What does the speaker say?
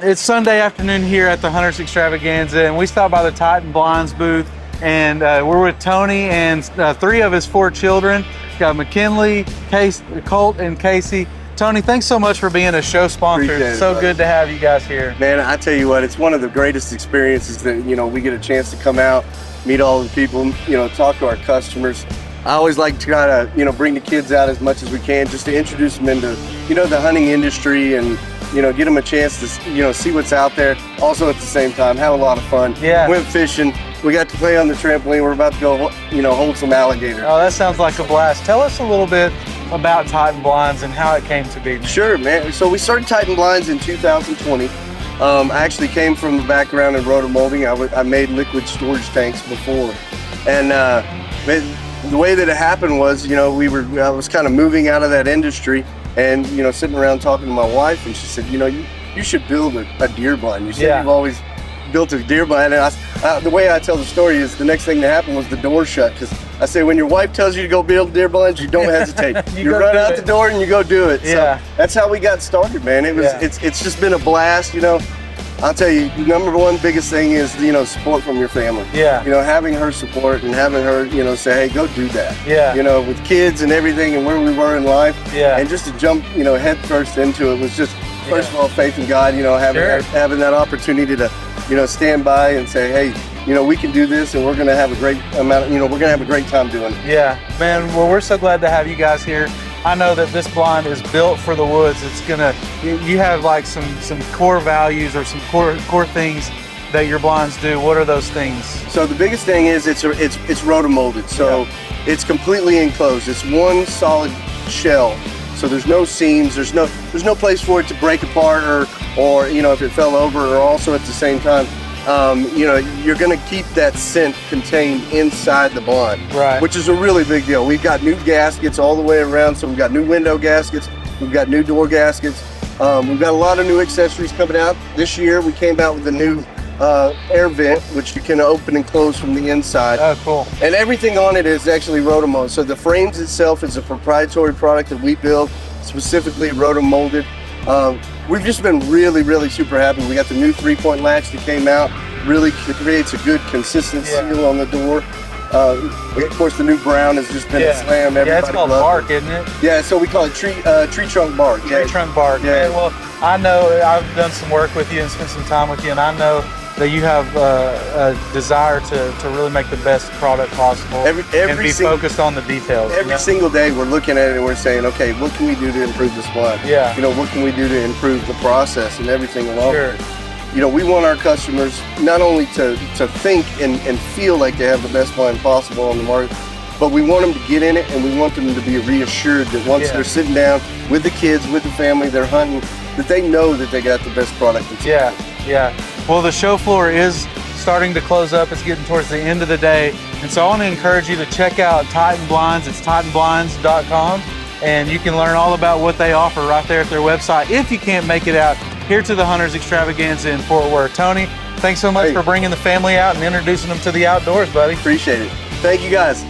It's Sunday afternoon here at the Hunters Extravaganza, and we stopped by the Titan Blinds booth, and we're with Tony and 3 of his 4 children. Got McKinley, Colt, and Casey. Tony, thanks so much for being a show sponsor. It's so good to have you guys here. Man, I tell you what, it's one of the greatest experiences that, we get a chance to come out, meet all the people, talk to our customers. I always like to try to, bring the kids out as much as we can just to introduce them into, the hunting industry and, get them a chance to, see what's out there. Also at the same time, have a lot of fun. Yeah. Went fishing. We got to play on the trampoline. We're about to go, hold some alligators. Oh, that sounds like a blast. Tell us a little bit about Titan Blinds and how it came to be. Sure, man. So we started Titan Blinds in 2020. I actually came from the background in rotor molding. I made liquid storage tanks before. And the way that it happened was, I was kind of moving out of that industry and, sitting around talking to my wife, and she said, you should build a deer blind. You said you've always built a deer blind. And the way I tell the story is the next thing that happened was the door shut. Because I say, when your wife tells you to go build deer blinds, you don't hesitate. you run out the door and you go do it. Yeah. So that's how we got started, man. It's just been a blast, I'll tell you, the number one biggest thing is, support from your family. Yeah. Having her support and having her, say, hey, go do that. Yeah. With kids and everything and where we were in life. Yeah. And just to jump, head first into it was just, first of all, faith in God, having that opportunity to, stand by and say, hey, we can do this, and we're going to have a great amount, we're going to have a great time doing it. Yeah, man, well, we're so glad to have you guys here. I know that this blind is built for the woods. It's gonna, you have like some core values or some core things that your blinds do. What are those things? So the biggest thing is it's rotor molded. So it's completely enclosed. It's one solid shell. So there's no seams. There's no place for it to break apart or if it fell over, or also at the same time, you're going to keep that scent contained inside the blind, right? Which is a really big deal. We've got new gaskets all the way around, so we've got new window gaskets, we've got new door gaskets, we've got a lot of new accessories coming out. This year we came out with a new air vent, which you can open and close from the inside. Oh, cool. And everything on it is actually rotor molded. So the frames itself is a proprietary product that we build, specifically rotor molded. We've just been really, really super happy. We got the new 3-point latch that came out. Really creates a good consistent seal on the door. Of course, the new brown has just been a slam. Yeah, it's called bark, isn't it? Yeah, so we call it tree trunk bark. Tree trunk bark. Yeah. Man, well, I know I've done some work with you and spent some time with you, and I know that you have a desire to really make the best product possible and be focused on the details. Every single day we're looking at it and we're saying, okay, what can we do to improve this blind? Yeah. What can we do to improve the process and everything along? Sure. We want our customers not only to think and feel like they have the best blind possible on the market, but we want them to get in it, and we want them to be reassured that once they're sitting down with the kids, with the family, they're hunting, that they know that they got the best product. Yeah. Well, the show floor is starting to close up. It's getting towards the end of the day. And so I want to encourage you to check out Titan Blinds. It's titanblinds.com. And you can learn all about what they offer right there at their website if you can't make it out here to the Hunters Extravaganza in Fort Worth. Tony, thanks so much for bringing the family out and introducing them to the outdoors, buddy. Appreciate it. Thank you, guys.